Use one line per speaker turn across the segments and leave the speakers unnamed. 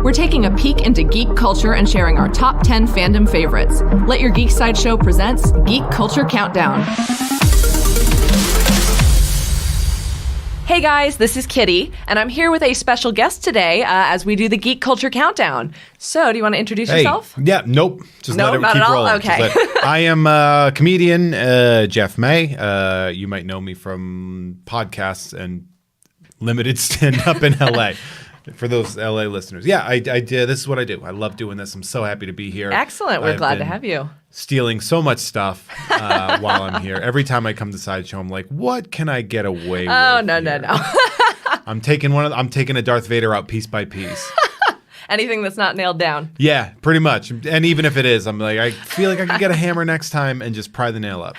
We're taking a peek into geek culture and sharing our top 10 fandom favorites. Let Your Geek Side Show presents Geek Culture Countdown. Hey guys, this is Kitty, and I'm here with a special guest today as we do the Geek Culture Countdown. So, do you want to introduce yourself?
Yeah, nope. Just
no,
let it
not
keep
at all?
rolling.
Okay.
I am comedian Jeff May. You might know me from podcasts and limited stand-up in L.A. For those L.A. listeners. Yeah, I did. This is what I do. I love doing this. I'm so happy to be here.
Excellent. We're glad to have you.
Stealing so much stuff while I'm here. Every time I come to Sideshow, I'm like, what can I get away with?
Oh, no.
I'm taking a Darth Vader out piece by piece.
Anything that's not nailed down.
Yeah, pretty much. And even if it is, I'm like, I feel like I could get a hammer next time and just pry the nail up.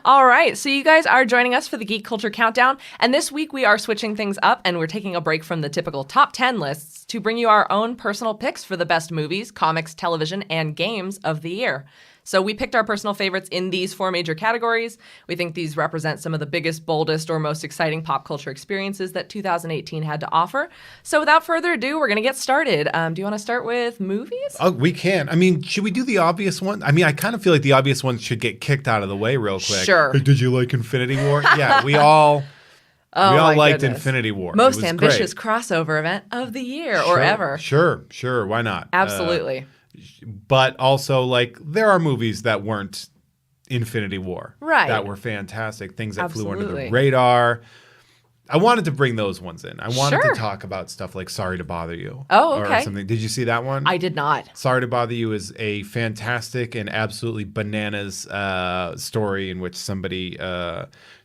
All right, so you guys are joining us for the Geek Culture Countdown, and this week we are switching things up and we're taking a break from the typical top 10 lists to bring you our own personal picks for the best movies, comics, television, and games of the year. So we picked our personal favorites in these four major categories. We think these represent some of the biggest, boldest, or most exciting pop culture experiences that 2018 had to offer. So without further ado, we're going to get started. Do you want to start with movies?
Oh, we can. I mean, should we do the obvious one? I mean, I kind of feel like the obvious ones should get kicked out of the way real quick.
Sure.
Hey, did you like Infinity War? Yeah, we all liked
goodness.
Infinity War.
Most ambitious crossover event of the year or ever.
Sure. Why not?
Absolutely.
But also, like, there are movies that weren't Infinity War.
Right.
That were fantastic. Things that flew under
Absolutely.
the radar. I wanted to bring those ones in. I wanted
Sure.
to talk about stuff like Sorry to Bother You.
Oh, okay.
Or something. Did you see that one?
I did not.
Sorry to Bother You is a fantastic and absolutely bananas story in which somebody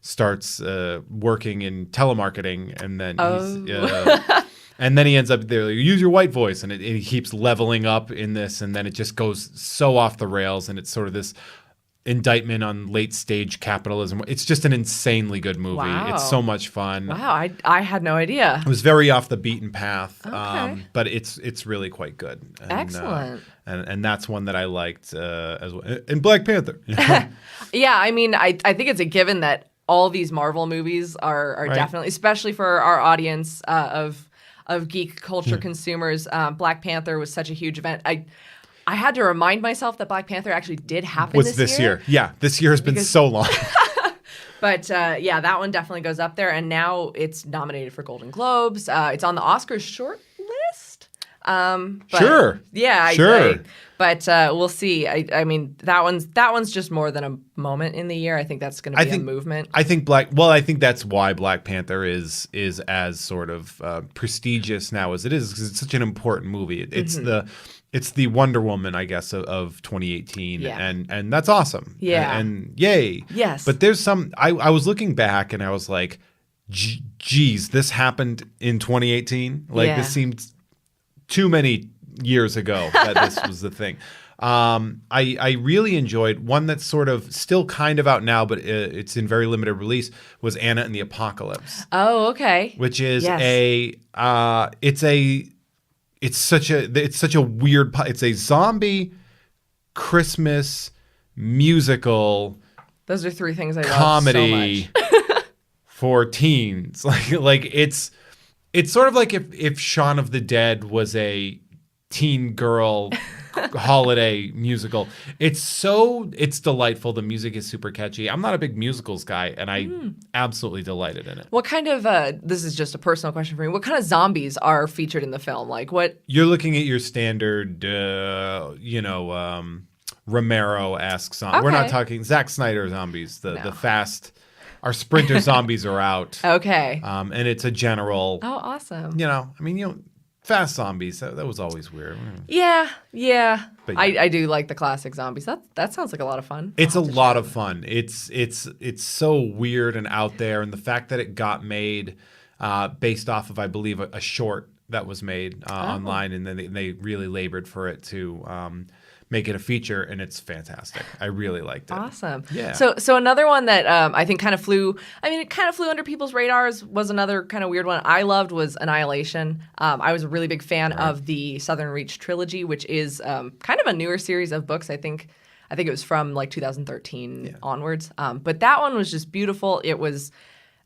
starts working in telemarketing and then and then he ends up there. Like, use your white voice, and it keeps leveling up in this, and then it just goes so off the rails, and it's sort of this indictment on late stage capitalism. It's just an insanely good movie.
Wow.
It's so much fun.
Wow, I had no idea.
It was very off the beaten path,
Okay.
but it's really quite good. And,
Excellent.
And that's one that I liked as well. And Black Panther.
Yeah, I mean, I think it's a given that all these Marvel movies are
Right.
definitely, especially for our audience of geek culture consumers. Black Panther was such a huge event. I had to remind myself that Black Panther actually did happen
Was this year? Yeah, this year has been so long.
But yeah, that one definitely goes up there, and now it's nominated for Golden Globes. It's on the Oscars short list. But
Sure.
Yeah.
Sure.
But we'll see. I mean, that one's just more than a moment in the year. I think that's going to be a movement.
I think that's why Black Panther is as sort of prestigious now as it is, because it's such an important movie. It's the Wonder Woman, I guess, of 2018,
Yeah.
and that's awesome.
Yeah.
and yay.
Yes.
But there's some. I was looking back and I was like, geez, this happened in 2018. Like
Yeah.
this seemed too many years ago that this was the thing. I really enjoyed one that's sort of still kind of out now, but it's in very limited release, was Anna and the Apocalypse,
Oh, okay.
which is
Yes.
it's such a weird, it's a zombie Christmas musical
Those are three things I
comedy
love so much.
for teens. Like it's sort of like if Shaun of the Dead was a teen girl holiday musical. It's delightful. The music is super catchy. I'm not a big musicals guy, and I absolutely delighted in it.
What kind of this is just a personal question for me. What kind of zombies are featured in the film? Like what?
You're looking at your standard, Romero-esque zombie. We're not
Okay.
talking Zack Snyder zombies. The fast, our sprinter zombies are out.
Okay.
And it's a general,
Oh, awesome.
fast zombies. That was always weird.
Yeah.
But
I do like the classic zombies. That sounds like a lot of fun.
It's a lot of fun. It's so weird and out there, and the fact that it got made based off of, I believe, a short that was made online, and then they really labored for it to make it a feature, and it's fantastic. I really liked it.
Awesome.
Yeah.
So another one that I think kind of flew. I mean, it kind of flew under people's radars. Was another kind of weird one I loved was Annihilation. I was a really big fan of the Southern Reach trilogy, which is kind of a newer series of books. I think it was from like 2013 onwards. But that one was just beautiful. It was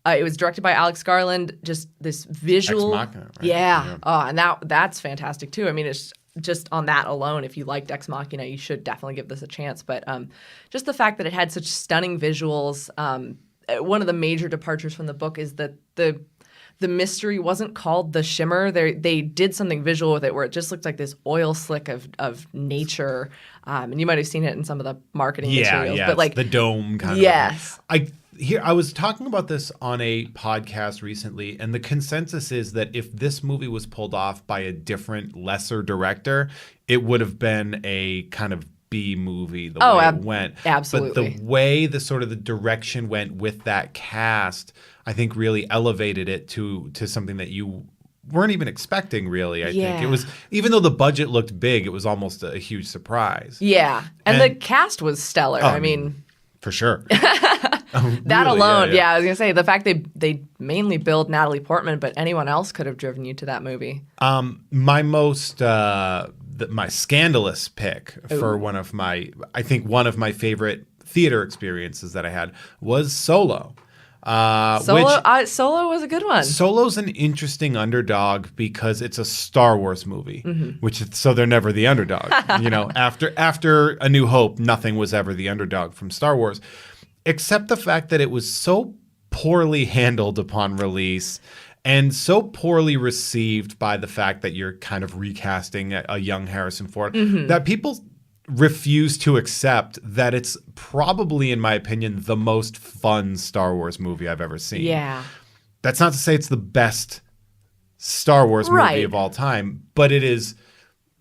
It was directed by Alex Garland. Just this visual,
Ex Machina, right?
yeah. Oh, and that's fantastic too. I mean, it's just on that alone. If you liked Ex Machina, you should definitely give this a chance. But just the fact that it had such stunning visuals. One of the major departures from the book is that the mystery wasn't called The Shimmer. They did something visual with it where it just looked like this oil slick of nature. And you might have seen it in some of the marketing materials.
Yeah,
but like
the dome kind of.
Yes.
I was talking about this on a podcast recently, and the consensus is that if this movie was pulled off by a different, lesser director, it would have been a kind of B movie the way it went.
Absolutely.
But the way the direction went with that cast, I think really elevated it to something that you weren't even expecting, really. I think it was, even though the budget looked big, it was almost a huge surprise.
Yeah. And the cast was stellar. I mean,
for sure.
That
really,
alone, I was going to say, the fact they mainly billed Natalie Portman, but anyone else could have driven you to that movie.
My most my scandalous pick for one of my favorite theater experiences that I had was Solo.
Solo was a good one.
Solo's an interesting underdog because it's a Star Wars movie, so they're never the underdog. After A New Hope, nothing was ever the underdog from Star Wars, except the fact that it was so poorly handled upon release and so poorly received by the fact that you're kind of recasting a young Harrison Ford that people refuse to accept that it's probably, in my opinion, the most fun Star Wars movie I've ever seen.
Yeah.
That's not to say it's the best Star Wars movie of all time, but it is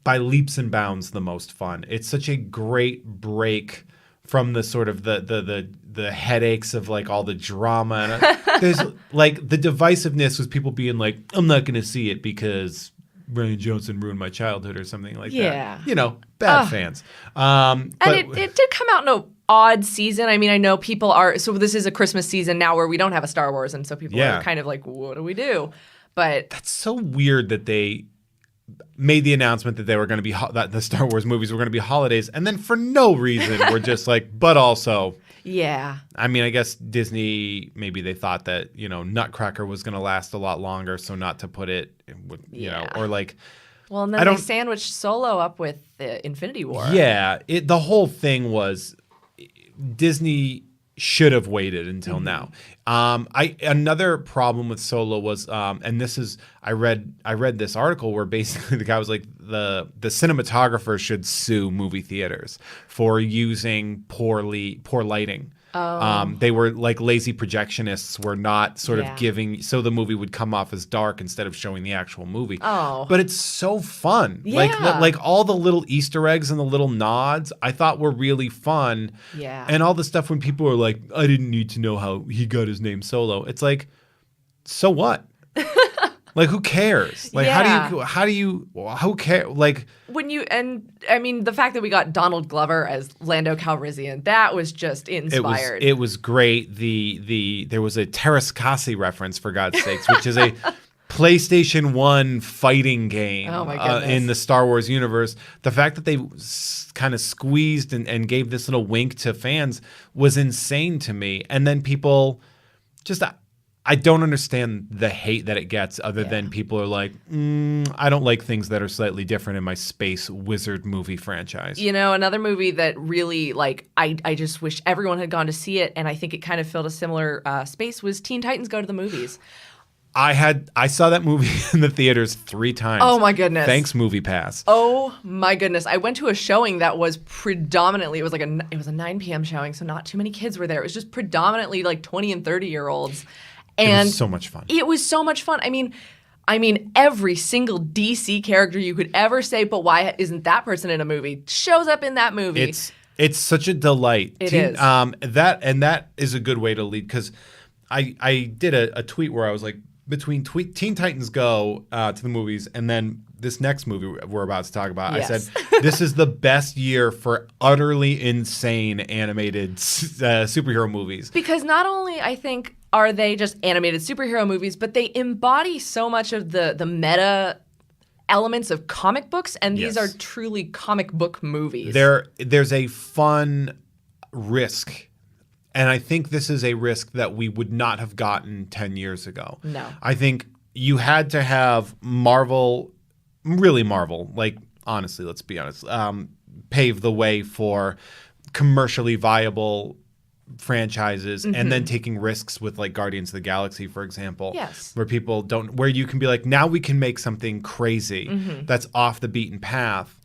by leaps and bounds the most fun. It's such a great break from the sort of the headaches of like all the drama. And there's like the divisiveness with people being like, I'm not going to see it because Rian Johnson ruined my childhood or something like that. Bad fans.
And it did come out in an odd season. I mean, I know people are, so this is a Christmas season now where we don't have a Star Wars, and so people are kind of like, what do we do? But
that's so weird that they made the announcement that they were going to be that the Star Wars movies were going to be holidays, and then for no reason we're just like, but also.
Yeah.
I mean, I guess Disney, maybe they thought that, Nutcracker was going to last a lot longer, so not to put it, or like.
Well, and then they sandwiched Solo up with Infinity War.
Yeah. The whole thing was Disney should have waited until now. Another problem with Solo was, and this is, I read this article where basically the guy was like, the cinematographer should sue movie theaters for using poor lighting. They were like lazy projectionists were not sort of giving, so the movie would come off as dark instead of showing the actual movie. But it's so fun.
Yeah.
Like all the little Easter eggs and the little nods I thought were really fun.
Yeah.
And all the stuff when people are like, I didn't need to know how he got his name Solo. It's like, so what? Like, who cares? Like, who cares? Like,
the fact that we got Donald Glover as Lando Calrissian, that was just inspired.
It was great. There was a Terrascasi reference, for God's sakes, which is a PlayStation 1 fighting game in the Star Wars universe. The fact that they kind of squeezed and gave this little wink to fans was insane to me. And then people just... I don't understand the hate that it gets other than people are like, I don't like things that are slightly different in my space wizard movie franchise.
Another movie that really, like, I just wish everyone had gone to see it, and I think it kind of filled a similar space, was Teen Titans Go to the Movies.
I saw that movie in the theaters 3 times.
Oh, my goodness.
Thanks, Movie Pass.
Oh, my goodness. I went to a showing that was predominantly, it was a 9 p.m. showing, so not too many kids were there. It was just predominantly like 20 and 30-year-olds. And
it was so much fun.
It was so much fun. I mean, every single DC character you could ever say, but why isn't that person in a movie, shows up in that movie.
It's such a delight.
It is.
That is a good way to lead, because I did a tweet where I was like, between Teen Titans Go to the movies and then this next movie we're about to talk about,
yes.
I said, this is the best year for utterly insane animated superhero movies.
Because not only, I think, are they just animated superhero movies, but they embody so much of the meta elements of comic books, and these are truly comic book movies.
There's a fun risk And I think this is a risk that we would not have gotten 10 years ago.
No.
I think you had to have Marvel, really Marvel, like honestly, let's be honest, pave the way for commercially viable franchises and then taking risks with like Guardians of the Galaxy, for example,
Yes.
where you can be like, now we can make something crazy that's off the beaten path.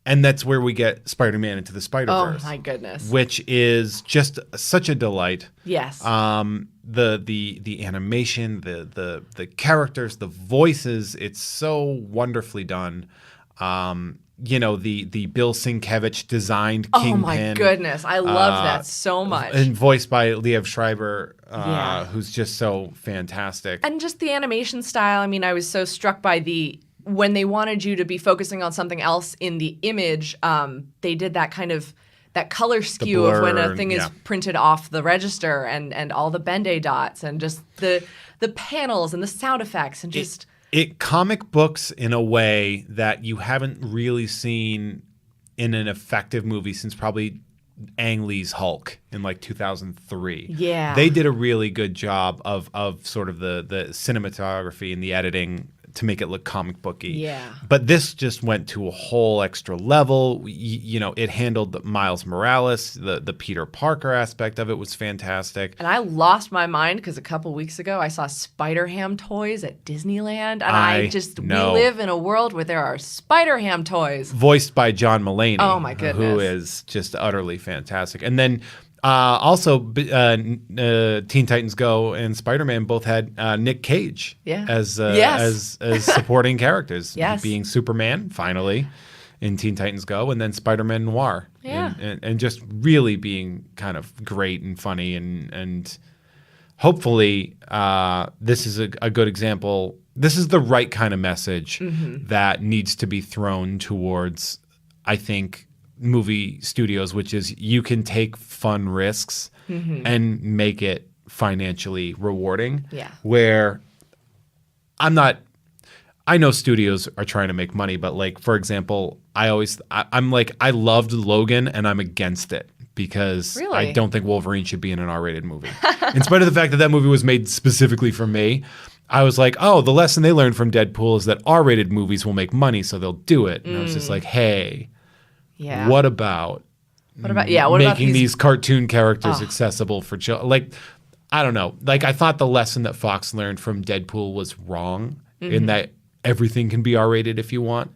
And that's where we get Spider-Man Into the Spider-Verse.
Oh my goodness.
Which is just such a delight.
Yes.
The animation, the characters, the voices, it's so wonderfully done. The Bill Sienkiewicz designed Kingpin.
Oh my goodness. I love that so much.
And voiced by Liev Schreiber,
Yeah.
who's just so fantastic.
And just the animation style. I mean, I was so struck by when they wanted you to be focusing on something else in the image, they did that kind of that color skew of when a thing is printed off the register and all the Ben-Day dots and just the panels and the sound effects and just
it comic books in a way that you haven't really seen in an effective movie since probably Ang Lee's Hulk in like 2003.
Yeah.
They did a really good job of sort of the cinematography and the editing to make it look comic booky.
Yeah.
But this just went to a whole extra level. It handled Miles Morales, the Peter Parker aspect of it was fantastic.
And I lost my mind because a couple weeks ago I saw Spider-Ham toys at Disneyland. And we live in a world where there are Spider-Ham toys.
Voiced by John Mulaney.
Oh my goodness.
Who is just utterly fantastic. And then also, Teen Titans Go and Spider-Man both had Nick Cage as supporting characters.
Yes.
Being Superman, finally, in Teen Titans Go, and then Spider-Man Noir.
Yeah.
And just really being kind of great and funny. And hopefully this is a good example. This is the right kind of message that needs to be thrown towards, I think, movie studios, which is you can take fun risks and make it financially rewarding.
Yeah.
Where I know studios are trying to make money, but like, for example, I'm like, I loved Logan and I'm against it because
Really?
I don't think Wolverine should be in an R-rated movie. In spite of the fact that movie was made specifically for me, I was like, oh, the lesson they learned from Deadpool is that R-rated movies will make money, so they'll do it. And I was just like, hey,
yeah.
what about making these cartoon characters accessible for children? Like, I don't know. Like, I thought the lesson that Fox learned from Deadpool was wrong in that everything can be R-rated if you want.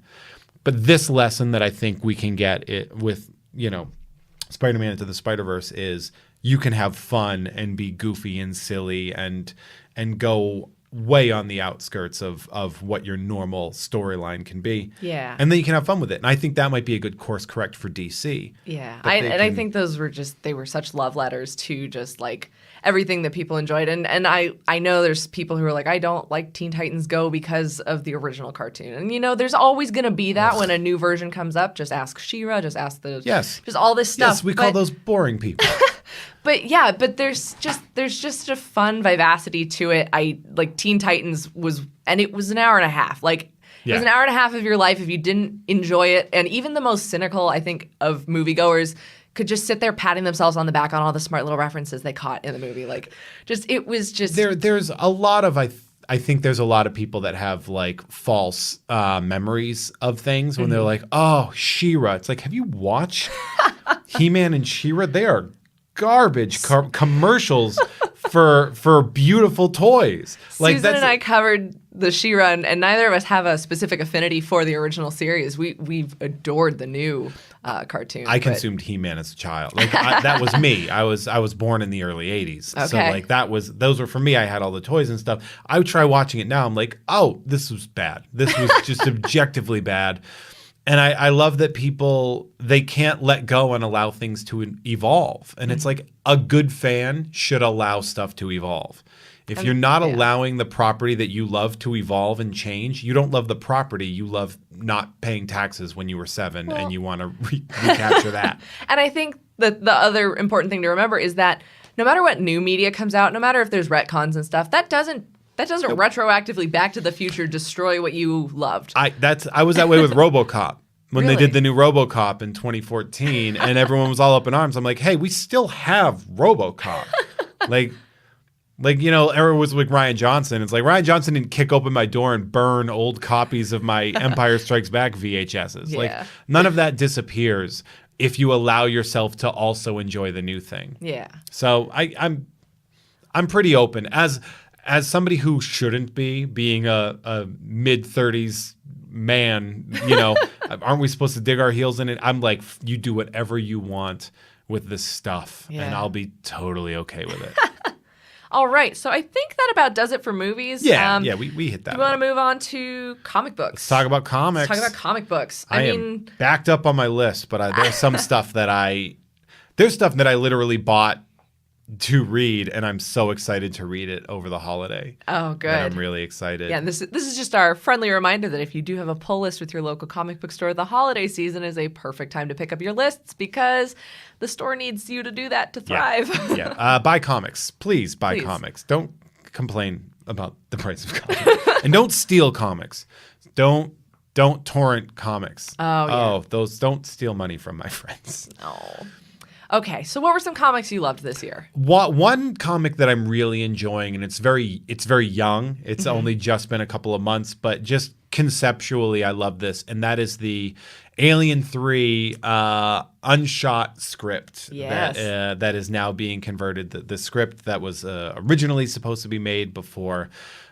But this lesson that I think we can get with, Spider-Man Into the Spider-Verse is you can have fun and be goofy and silly and go way on the outskirts of what your normal storyline can be.
Yeah.
And then you can have fun with it. And I think that might be a good course correct for DC.
Yeah. I think those were they were such love letters to just like everything that people enjoyed. And I know there's people who are like, I don't like Teen Titans Go because of the original cartoon. And there's always going to be that when a new version comes up. Just ask She-Ra, just ask just all this stuff.
Yes, we call those boring people.
But there's just a fun vivacity to it. Teen Titans and it was an hour and a half. It was an hour and a half of your life if you didn't enjoy it. And even the most cynical, I think, of moviegoers could just sit there patting themselves on the back on all the smart little references they caught in the movie. It was just
there's a lot of I think there's a lot of people that have like false memories of things when they're like, oh, She-Ra. It's like, have you watched He-Man and She-Ra? They are garbage commercials for beautiful toys.
Susan and I covered the She-Ra, and neither of us have a specific affinity for the original series. We've adored the new cartoon.
I consumed He-Man as a child. That was me. I was born in the early 80s.
Okay.
So those were for me. I had all the toys and stuff. I would try watching it now. I'm like, oh, this was bad. This was just objectively bad. And I love that they can't let go and allow things to evolve. And it's like a good fan should allow stuff to evolve. If you're not allowing the property that you love to evolve and change, you don't love the property. You love not paying taxes when you were 7 and you want to recapture that.
And I think that the other important thing to remember is that no matter what new media comes out, no matter if there's retcons and stuff, that doesn't retroactively Back to the Future destroy what you loved.
I was that way with RoboCop. when they did the new RoboCop in 2014, and everyone was all up in arms. I'm like, hey, we still have RoboCop. like, everyone was like Ryan Johnson. It's like Ryan Johnson didn't kick open my door and burn old copies of my Empire Strikes Back VHSs.
Yeah.
Like, none of that disappears if you allow yourself to also enjoy the new thing.
Yeah.
So I'm pretty open as somebody who shouldn't be, being a mid-30s man, aren't we supposed to dig our heels in it? I'm like, you do whatever you want with this stuff, and I'll be totally okay with it.
All right, so I think that about does it for movies.
Yeah, we hit that.
We want to move on to comic books.
Let's talk about comics.
Let's talk about comic books.
I am backed up on my list, but there's some stuff that I literally bought to read, and I'm so excited to read it over the holiday.
Oh, good.
And I'm really excited.
Yeah, and this is just our friendly reminder that if you do have a pull list with your local comic book store, the holiday season is a perfect time to pick up your lists because the store needs you to do that to thrive.
Yeah. Buy comics. Please buy comics. Don't complain about the price of comics. And don't steal comics. Don't torrent comics. Don't steal money from my friends.
Oh. Okay, so what were some comics you loved this year?
One comic that I'm really enjoying, and it's very young. It's only just been a couple of months, but just conceptually, I love this, and that is the Alien 3 unshot script that is now being converted. The script that was originally supposed to be made before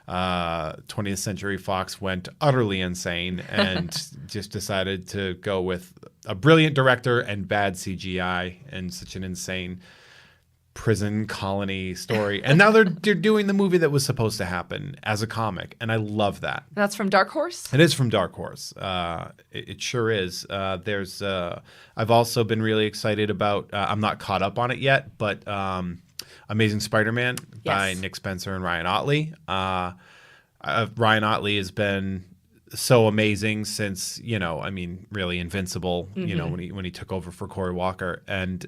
20th Century Fox went utterly insane and just decided to go with a brilliant director and bad CGI and such an insane prison colony story. And now they're doing the movie that was supposed to happen as a comic, and I love that.
That's from Dark Horse?
It is from Dark Horse. It sure is. I've also been really excited about, I'm not caught up on it yet, but Amazing Spider-Man by Nick Spencer and Ryan Ottley. Ryan Ottley has been so amazing since, really Invincible, when he took over for Cory Walker. And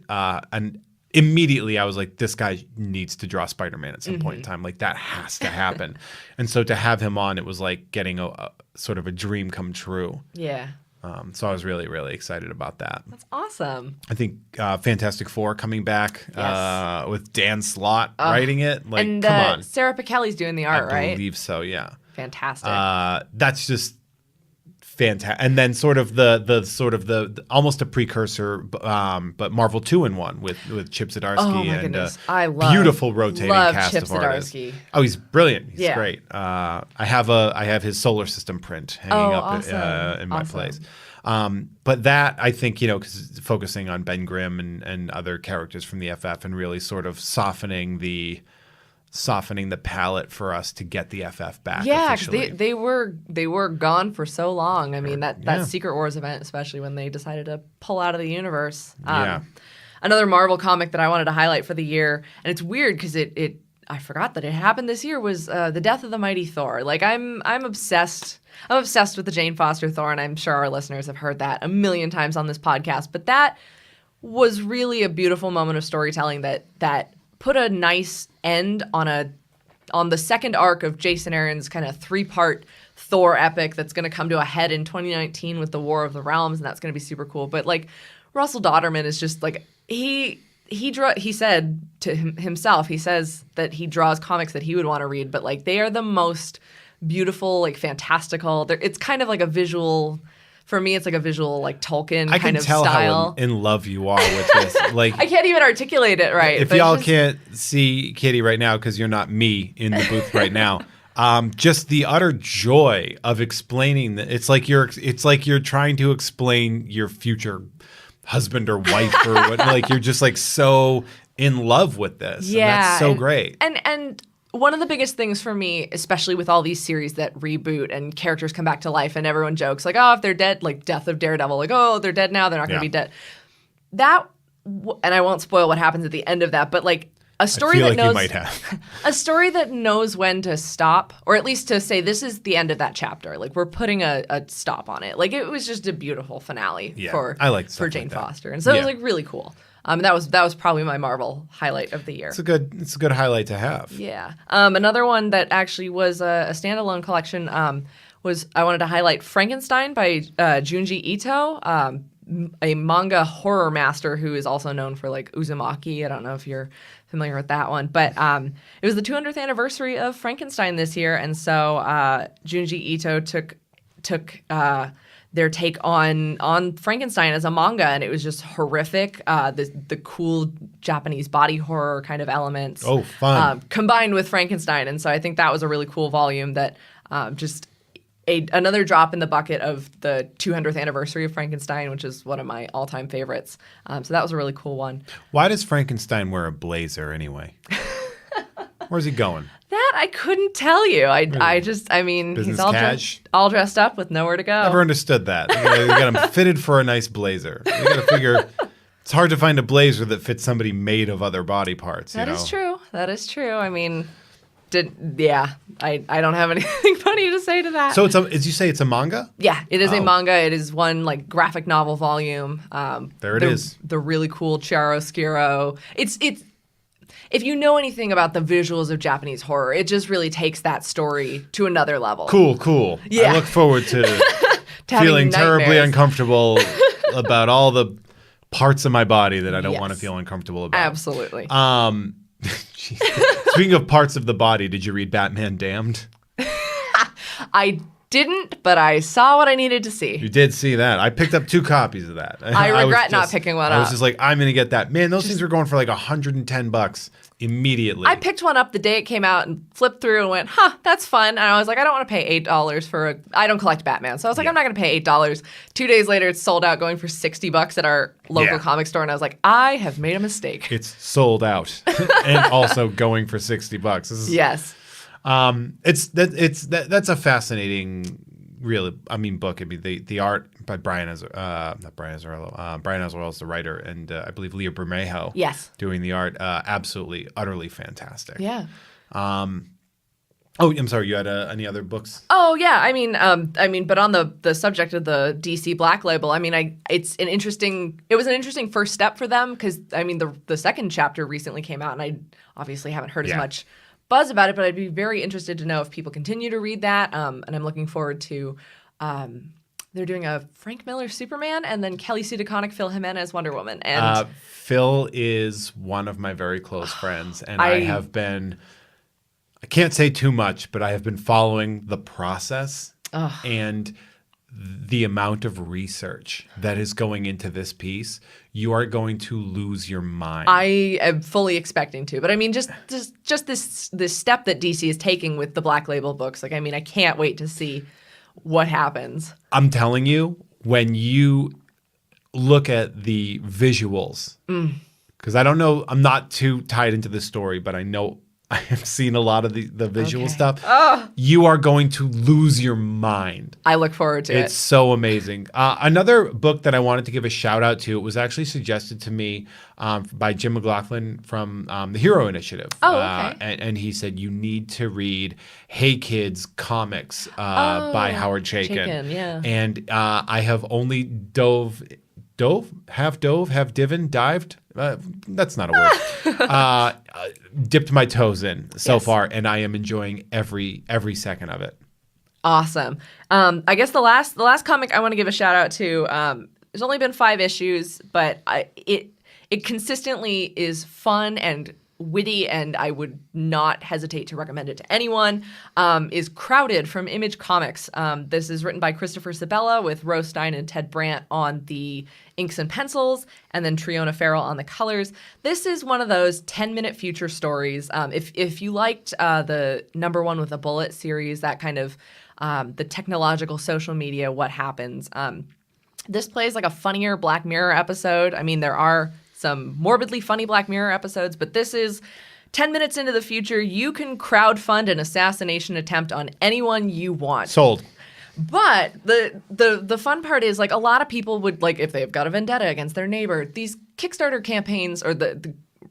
immediately I was like, this guy needs to draw Spider-Man at some point in time. Like, that has to happen. And so to have him on, it was like getting a sort of a dream come true.
Yeah.
So I was really, really excited about that.
That's awesome.
I think Fantastic Four coming back with Dan Slott writing it. Like,
and,
come on.
Sarah Pichelli's doing the art, right?
I believe so, yeah.
Fantastic.
That's just fantastic. And then sort of the almost a precursor, but Marvel 2-in-1 with Chip Zdarsky and beautiful rotating cast
Chip
of artists.
Zdarsky.
Oh, he's brilliant. He's great. I have his Solar System print hanging up in my place. But that, I think, because focusing on Ben Grimm and other characters from the FF and really sort of softening the palette for us to get the FF back.
Yeah, because they were gone for so long. I mean, that Secret Wars event, especially when they decided to pull out of the universe. Another Marvel comic that I wanted to highlight for the year, and it's weird because I forgot that it happened this year, was The Death of the Mighty Thor. Like, I'm obsessed. I'm obsessed with the Jane Foster Thor, and I'm sure our listeners have heard that a million times on this podcast. But that was really a beautiful moment of storytelling that put a nice end on the second arc of Jason Aaron's kind of 3-part Thor epic that's going to come to a head in 2019 with the War of the Realms, and that's going to be super cool. But like, Russell Dauterman is just like, he said to himself, he says that he draws comics that he would want to read, but like, they are the most beautiful, like fantastical. It's kind of like a visual. For me, it's like a visual, like Tolkien kind of style. I can tell how
in love you are with this. Like,
I can't even articulate it right.
If y'all can't see Katie right now because you're not me in the booth right now, just the utter joy of explaining that it's like you're trying to explain your future husband or wife or what. Like, you're just like so in love with this. Yeah, and that's so great.
And one of the biggest things for me, especially with all these series that reboot and characters come back to life and everyone jokes like, oh, if they're dead, like Death of Daredevil, like, oh, they're dead now, they're not going to be dead. And I won't spoil what happens at the end of that, but like a story that knows, you might have. A story that knows when to stop, or at least to say this is the end of that chapter. Like, we're putting a stop on it. Like, it was just a beautiful finale for Jane Foster, and so it was like really cool. That was probably my Marvel highlight of the year.
It's a good highlight to have.
Yeah. Another one that actually was a standalone collection I wanted to highlight Frankenstein by Junji Ito, a manga horror master who is also known for like Uzumaki. I don't know if you're familiar with that one, but it was the 200th anniversary of Frankenstein this year, and so Junji Ito took their take on Frankenstein as a manga, and it was just horrific. The cool Japanese body horror kind of elements.
Oh, fun!
Combined with Frankenstein, and so I think that was a really cool volume that just another drop in the bucket of the 200th anniversary of Frankenstein, which is one of my all-time favorites. So that was a really cool one.
Why does Frankenstein wear a blazer anyway? Where's he going?
That I couldn't tell you. I mean,
Business
he's all dressed up with nowhere to go.
Never understood that. You got him fitted for a nice blazer. You got to figure it's hard to find a blazer that fits somebody made of other body parts.
That is true. That is true. I mean, I don't have anything funny to say to that.
So as you say, it's a manga?
Yeah, it is a manga. It is one like graphic novel volume.
There it is.
The really cool chiaroscuro. It's if you know anything about the visuals of Japanese horror, it just really takes that story to another level.
Cool.
Yeah.
I look forward to feeling terribly uncomfortable about all the parts of my body that I don't want to feel uncomfortable about.
Absolutely.
Speaking of parts of the body, did you read Batman Damned?
I didn't, but I saw what I needed to see.
You did see that. I picked up 2 copies of that.
I regret not picking one up.
I was just like, I'm going to get that. Man, those things were going for like $110 immediately.
I picked one up the day it came out and flipped through and went, that's fun. And I was like, I don't want to pay $8 for I don't collect Batman. So I was like, I'm not going to pay $8. 2 days later, it's sold out, going for $60 at our local comic store. And I was like, I have made a mistake.
It's sold out and also going for $60.
Yes.
That's a fascinating, book. I mean, the art by Brian Azzarello is the writer, and I believe Leah Bermejo doing the art. Absolutely, utterly fantastic.
Yeah.
Oh, I'm sorry. You had any other books?
Oh yeah. I mean, but on the subject of the DC Black Label, I mean, it was an interesting first step for them because I mean the second chapter recently came out, and I obviously haven't heard as much buzz about it, but I'd be very interested to know if people continue to read that. And I'm looking forward to. They're doing a Frank Miller Superman and then Kelly Sue DeConnick, Phil Jimenez Wonder Woman. And
Phil is one of my very close friends, and I have been. I can't say too much, but I have been following the process and the amount of research that is going into this piece. You are going to lose your mind.
I am fully expecting to, but I mean, just this step that DC is taking with the Black Label books. Like, I mean, I can't wait to see what happens.
I'm telling you, when you look at the visuals, because I don't know, I'm not too tied into the story, but I know. I have seen a lot of the visual stuff. You are going to lose your mind.
I look forward to it.
It's so amazing. Another book that I wanted to give a shout out to, it was actually suggested to me by Jim McLaughlin from the Hero Initiative. And he said, you need to read Hey Kids Comics by Howard Chaykin.
Yeah.
And I have only dived. That's not a word. Dipped my toes in so far, and I am enjoying every second of it.
Awesome. I guess the last comic I want to give a shout out to. There's only been 5 issues, but it consistently is fun and witty, and I would not hesitate to recommend it to anyone, is Crowded from Image Comics. This is written by Christopher Sabella with Rose Stein and Ted Brandt on the inks and pencils, and then Triona Farrell on the colors. This is one of those 10-minute future stories. If you liked the number one with a bullet series, that kind of the technological social media, what happens. This plays like a funnier Black Mirror episode. I mean, there are some morbidly funny Black Mirror episodes, but this is 10 minutes into the future. You can crowdfund an assassination attempt on anyone you want.
Sold.
But the fun part is, like, a lot of people would, like, if they've got a vendetta against their neighbor, these Kickstarter campaigns, or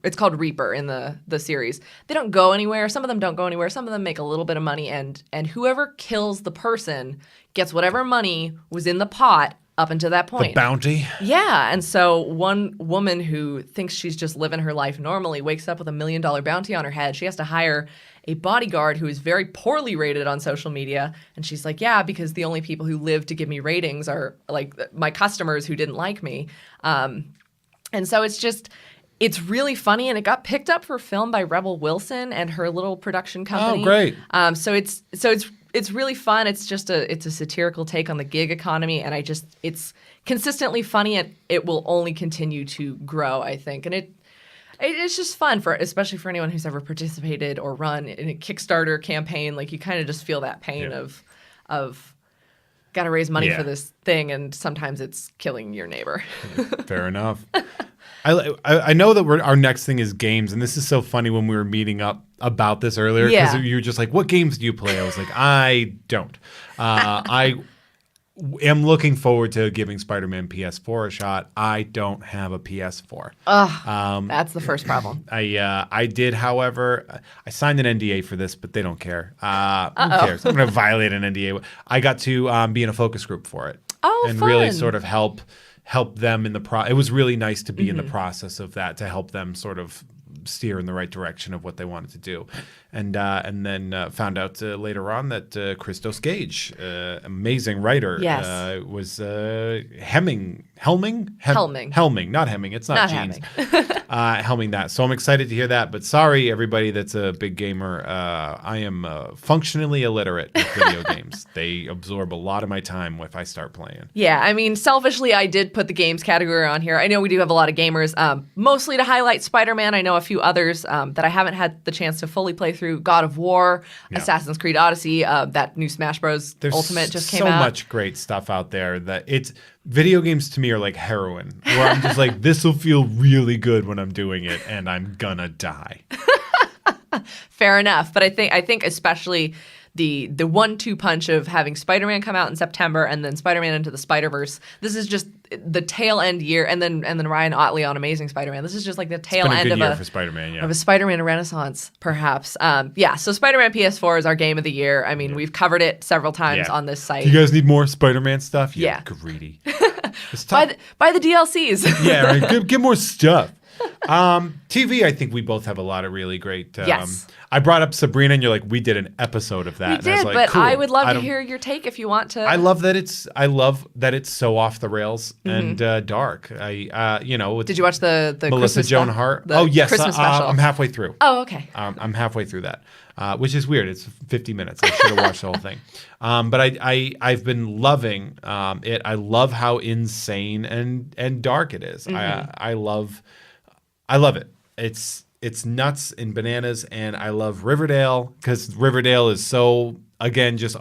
it's called Reaper in the series, they don't go anywhere. Some of them don't go anywhere. Some of them make a little bit of money, and whoever kills the person gets whatever money was in the pot up until that
The
point.
bounty.
Yeah. And so one woman who thinks she's just living her life normally wakes up with $1 million bounty on her head. She has to hire a bodyguard who is very poorly rated on social media. And she's like, yeah, because the only people who live to give me ratings are like my customers who didn't like me. And so it's really funny, and it got picked up for film by Rebel Wilson and her little production company.
Oh, great.
So it's really fun. It's a satirical take on the gig economy, and it's consistently funny, and it will only continue to grow, I think. And it's just fun especially for anyone who's ever participated or run in a Kickstarter campaign. Like, you kind of just feel that pain of got to raise money for this thing, and sometimes it's killing your neighbor.
Fair enough. I know that our next thing is games, and this is so funny when we were meeting up about this earlier, because you were just like, what games do you play? I was like, I don't. I am looking forward to giving Spider-Man PS4 a shot. I don't have a PS4.
That's the first problem.
I did, however, I signed an NDA for this, but they don't care. Who cares? I'm going to violate an NDA. I got to be in a focus group for it. And
fun.
Really sort of help them in the it was really nice to be in the process of that, to help them sort of steer in the right direction of what they wanted to do. And then found out later on that Christos Gage, amazing writer, was helming, not Hemming. It's not Jeans. Helming that. So I'm excited to hear that. But sorry, everybody that's a big gamer. I am functionally illiterate with video games. They absorb a lot of my time if I start playing.
Yeah, I mean, selfishly, I did put the games category on here. I know we do have a lot of gamers, mostly to highlight Spider-Man. I know a few others that I haven't had the chance to fully play through. God of War, Assassin's Creed Odyssey, that new Smash Bros. Ultimate just came out.
There's so much great stuff out there that video games to me are like heroin, where I'm just like, this will feel really good when I'm doing it, and I'm gonna die.
Fair enough, but I think especially the 1-2 punch of having Spider-Man come out in September and then Spider-Man Into the Spider-Verse. This is just the tail end year, and then Ryan Otley on Amazing Spider-Man. This is just like the tail end of
for Spider-Man,
of a Spider-Man renaissance, perhaps. So Spider-Man PS4 is our game of the year. I mean, we've covered it several times on this site.
Do you guys need more Spider-Man stuff?
Yeah.
Greedy.
Buy the DLCs.
Yeah, right. Get more stuff. TV, I think we both have a lot of really great.
Yes.
I brought up Sabrina, and you're like, we did an episode of that.
We
and
did,
I was like,
but
cool.
I would love to hear your take if you want to.
I love that it's so off the rails and dark. Did
you watch the
Melissa
Christmas
Joan Hart?
Yes,
Christmas special. I'm halfway through.
Oh, okay.
I'm halfway through that, which is weird. It's 50 minutes. I should have watched the whole thing. But I've been loving it. I love how insane and dark it is. I love it. It's nuts and bananas, and I love Riverdale because Riverdale is so, again, just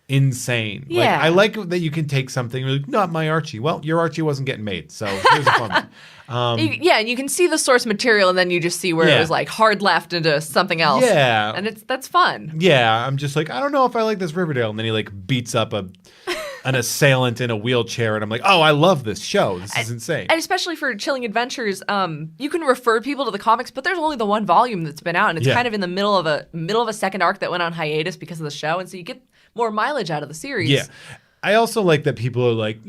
insane.
Yeah.
Like, I like that you can take something and be like, not my Archie. Well, your Archie wasn't getting made, so here's a fun one.
And you can see the source material, and then you just see where it was like hard left into something else.
Yeah.
And that's fun.
Yeah, I'm just like, I don't know if I like this Riverdale. And then he like beats up an assailant in a wheelchair, and I'm like, oh, I love this show. This is insane.
And especially for Chilling Adventures, you can refer people to the comics, but there's only the one volume that's been out, and it's kind of in the middle of a second arc that went on hiatus because of the show, and so you get more mileage out of the series.
Yeah. I also like that people are like,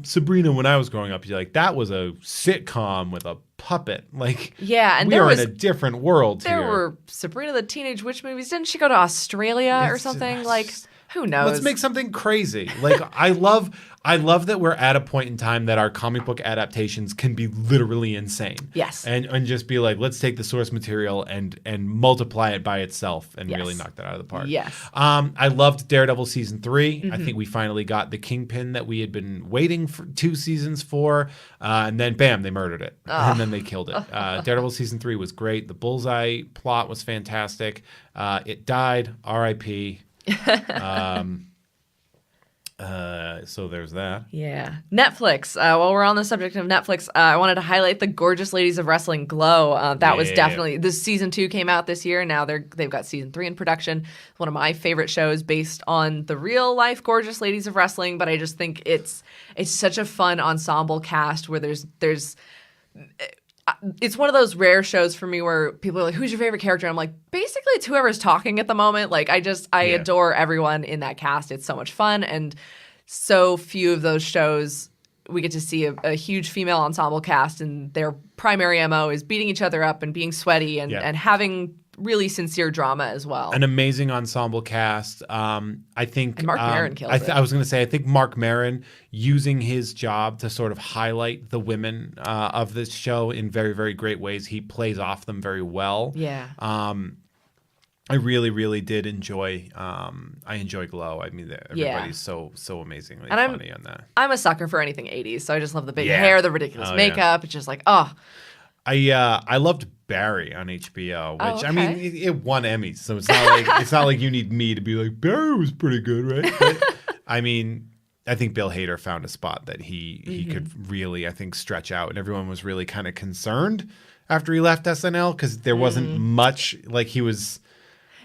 Sabrina, when I was growing up, you're like, that was a sitcom with a puppet. Like,
and
we are in a different world
here. There were Sabrina the Teenage Witch movies. Didn't she go to Australia or something? Like, who knows?
Let's make something crazy. Like, I love that we're at a point in time that our comic book adaptations can be literally insane.
Yes.
And just be like, let's take the source material and multiply it by itself and really knock that out of the park.
Yes.
I loved Daredevil season 3. I think we finally got the Kingpin that we had been waiting for 2 seasons for. And then bam, they murdered it. And then they killed it. Daredevil season 3 was great. The Bullseye plot was fantastic. It died. R.I.P. So there's that.
Yeah. Netflix. While we're on the subject of Netflix, I wanted to highlight the Gorgeous Ladies of Wrestling Glow. That was definitely, this season 2 came out this year. Now they've got season 3 in production. One of my favorite shows based on the real life Gorgeous Ladies of Wrestling, but I just think it's such a fun ensemble cast where there's it's one of those rare shows for me where people are like, who's your favorite character? And I'm like, basically it's whoever's talking at the moment. Like, I adore everyone in that cast. It's so much fun. And so few of those shows we get to see a huge female ensemble cast, and their primary MO is beating each other up and being sweaty and having really sincere drama as well.
An amazing ensemble cast. I think
and Mark Maron kills it.
I was going to say, I think Mark Maron using his job to sort of highlight the women of this show in very, very great ways. He plays off them very well.
Yeah.
I really, really did enjoy. I enjoy Glow. I mean, everybody's so amazingly funny on that.
I'm a sucker for anything 80s, so I just love the big hair, the ridiculous makeup. It's just like,
I loved Barry on HBO, which I mean, it won Emmys, so it's not like you need me to be like Barry was pretty good, right? But, I mean, I think Bill Hader found a spot that he could really, I think, stretch out, and everyone was really kind of concerned after he left SNL because there wasn't much. Like he was.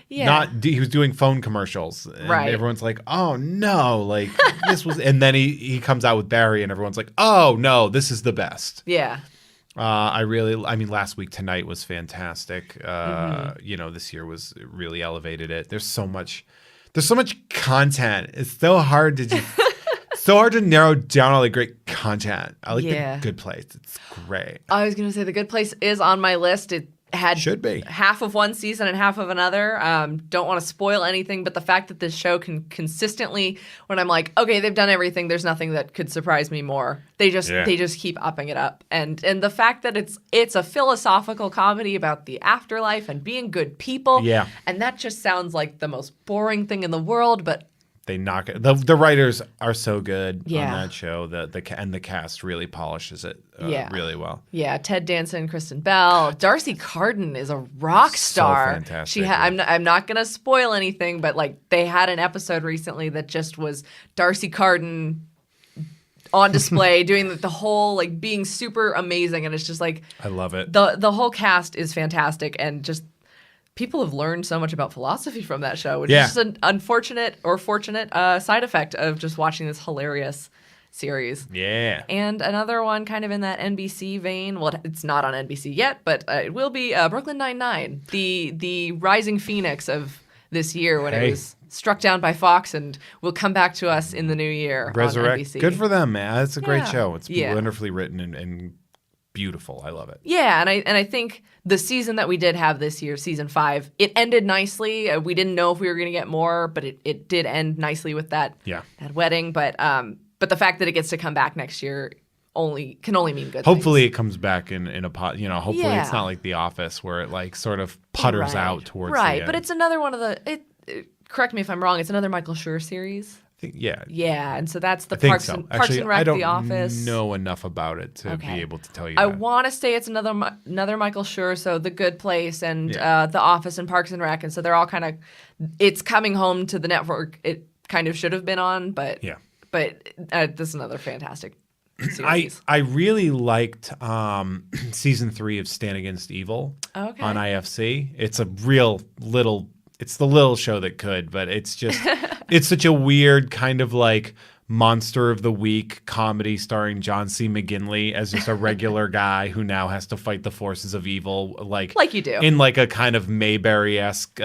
Yeah. He was doing phone commercials, and everyone's like, "Oh no!" Like this was, and then he comes out with Barry, and everyone's like, "Oh no, this is the best."
Yeah.
I mean, Last Week Tonight was fantastic. This year was really elevated it. There's so much content. It's so hard to narrow down all the great content. I like The Good Place. It's great.
I was gonna say The Good Place is on my list. It
should be
half of one season and half of another. Don't want to spoil anything, but the fact that this show can consistently, when I'm like, okay, they've done everything, there's nothing that could surprise me more. They just keep upping it up, and the fact that it's a philosophical comedy about the afterlife and being good people.
Yeah,
and that just sounds like the most boring thing in the world, but.
They knock it. The writers are so good on that show. The cast really polishes it really well.
Yeah, Ted Danson, Kristen Bell, Darcy Carden is a rock star.
So fantastic.
I'm not gonna spoil anything, but like they had an episode recently that just was Darcy Carden on display doing the whole like being super amazing, and it's just like
I love it.
The whole cast is fantastic, and just. People have learned so much about philosophy from that show, which is just an unfortunate or fortunate side effect of just watching this hilarious series.
Yeah.
And another one kind of in that NBC vein. Well, it's not on NBC yet, but it will be Brooklyn Nine-Nine, the rising phoenix of this year when it was struck down by Fox and will come back to us in the new year
Resurrect.
on NBC.
Good for them, man. It's a great show. It's wonderfully written and beautiful. I love it.
Yeah, and I think the season that we did have this year, season 5, it ended nicely. We didn't know if we were going to get more, but it did end nicely with that wedding. But the fact that it gets to come back next year can only mean good.
Hopefully
things.
it comes back in a pot. Hopefully it's not like The Office where it like sort of putters out towards the end.
But it's another one of the. Correct me if I'm wrong. It's another Michael Schur series.
Yeah,
and so that's the Parks and Rec, The Office.
I don't know enough about it to be able to tell you.
I want to say it's another Michael Schur, so The Good Place and The Office and Parks and Rec, and so they're all kind of. It's coming home to the network. It kind of should have been on, but this is another fantastic series.
I really liked season 3 of Stand Against Evil on IFC. It's a real little. It's the little show that could, but it's just it's such a weird kind of like monster of the week comedy starring John C. McGinley as just a regular guy who now has to fight the forces of evil like
you do
in like a kind of Mayberry-esque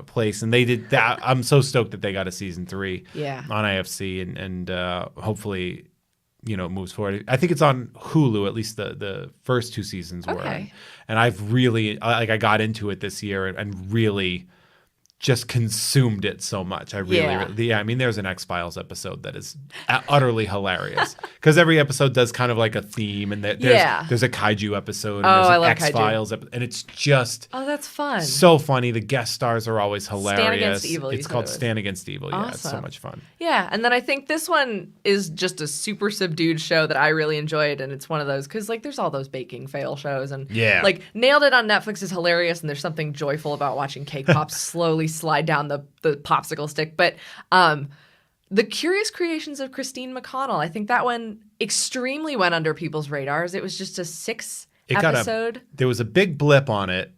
place. And they did that. I'm so stoked that they got a season 3 on IFC and hopefully it moves forward. I think it's on Hulu, at least the first 2 seasons were. And I've really I got into it this year and really just consumed it so much. I really, I mean, there's an X-Files episode that is utterly hilarious because every episode does kind of like a theme, and there's a kaiju episode, and there's an X-Files episode, and it's just
that's fun,
so funny. The guest stars are always hilarious.
Stand Against Evil.
It's called Stand Against Evil.
Awesome.
Yeah, it's so much fun.
Yeah, and then I think this one is just a super subdued show that I really enjoyed, and it's one of those because like there's all those baking fail shows, and like Nailed It on Netflix is hilarious, and there's something joyful about watching cake pops slowly slide down the popsicle stick. But The Curious Creations of Christine McConnell, I think that one extremely went under people's radars. It was just a 6 episode.
There was a big blip on it.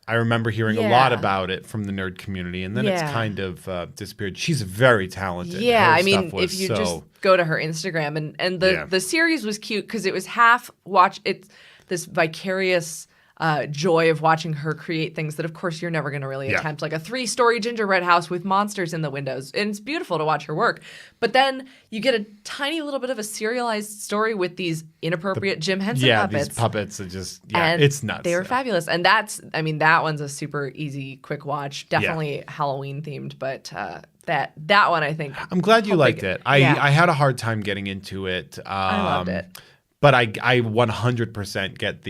I remember hearing a lot about it from the nerd community, and then it's kind of disappeared. She's very talented.
Yeah, I mean, if you just go to her Instagram, and the series was cute because it was half this vicarious joy of watching her create things that, of course, you're never going to really attempt, like a 3-story gingerbread house with monsters in the windows. And it's beautiful to watch her work. But then you get a tiny little bit of a serialized story with these inappropriate Jim Henson puppets.
Yeah, these puppets are just, it's nuts.
They were fabulous. And that one's a super easy, quick watch. Definitely Halloween themed, but that one, I think.
I'm glad you liked it. I had a hard time getting into it.
I loved it.
But I 100% get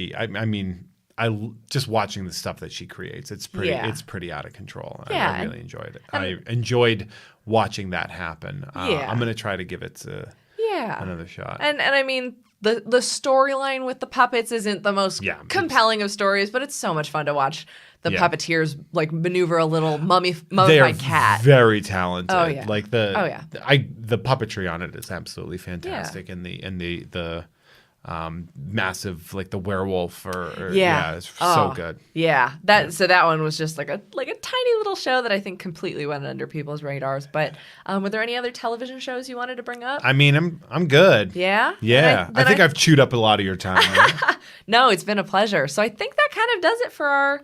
I just watching the stuff that she creates. It's pretty out of control.
Yeah,
I really enjoyed it. I enjoyed watching that happen. I'm going to try to give it another shot.
And I mean, the storyline with the puppets isn't the most compelling of stories, but it's so much fun to watch the puppeteers like maneuver a little mummified cat.
Very talented.
Oh yeah.
Like the puppetry on it is absolutely fantastic, and the massive, like the werewolf it's so good.
Yeah. So that one was just like a tiny little show that I think completely went under people's radars. But were there any other television shows you wanted to bring up?
I mean, I'm good.
Yeah?
Yeah. I think I've chewed up a lot of your time. Right?
No, it's been a pleasure. So I think that kind of does it for our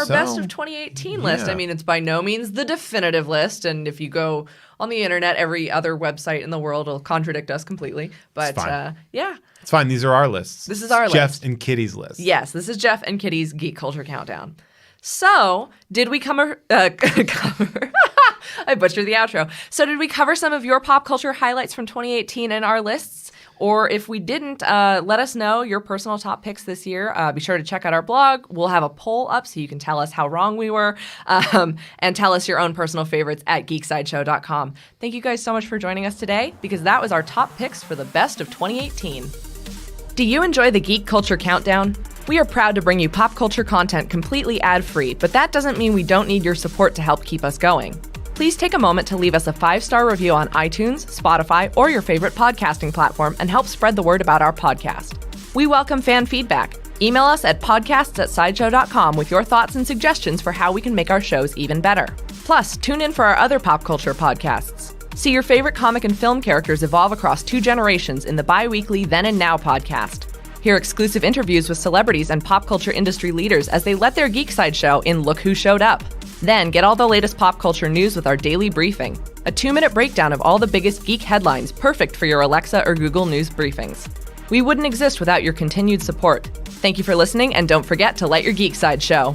best of 2018 list. I mean, it's by no means the definitive list, and if you go on the internet, every other website in the world will contradict us completely. But
it's fine. These are our lists.
This is our list.
Jeff and Kitty's list.
Yes, this is Jeff and Kitty's Geek Culture Countdown. So, did we cover... I butchered the outro. So, did we cover some of your pop culture highlights from 2018 in our lists? Or if we didn't, let us know your personal top picks this year. Be sure to check out our blog. We'll have a poll up so you can tell us how wrong we were, and tell us your own personal favorites at geeksideshow.com. Thank you guys so much for joining us today, because that was our top picks for the best of 2018. Do you enjoy the Geek Culture Countdown? We are proud to bring you pop culture content completely ad-free, but that doesn't mean we don't need your support to help keep us going. Please take a moment to leave us a 5-star review on iTunes, Spotify, or your favorite podcasting platform and help spread the word about our podcast. We welcome fan feedback. Email us at podcasts@sideshow.com with your thoughts and suggestions for how we can make our shows even better. Plus, tune in for our other pop culture podcasts. See your favorite comic and film characters evolve across 2 generations in the bi-weekly Then and Now podcast. Hear exclusive interviews with celebrities and pop culture industry leaders as they let their Geek Side show in Look Who Showed Up. Then get all the latest pop culture news with our daily briefing, a 2-minute breakdown of all the biggest geek headlines perfect for your Alexa or Google News briefings. We wouldn't exist without your continued support. Thank you for listening, and don't forget to let your Geek Side show.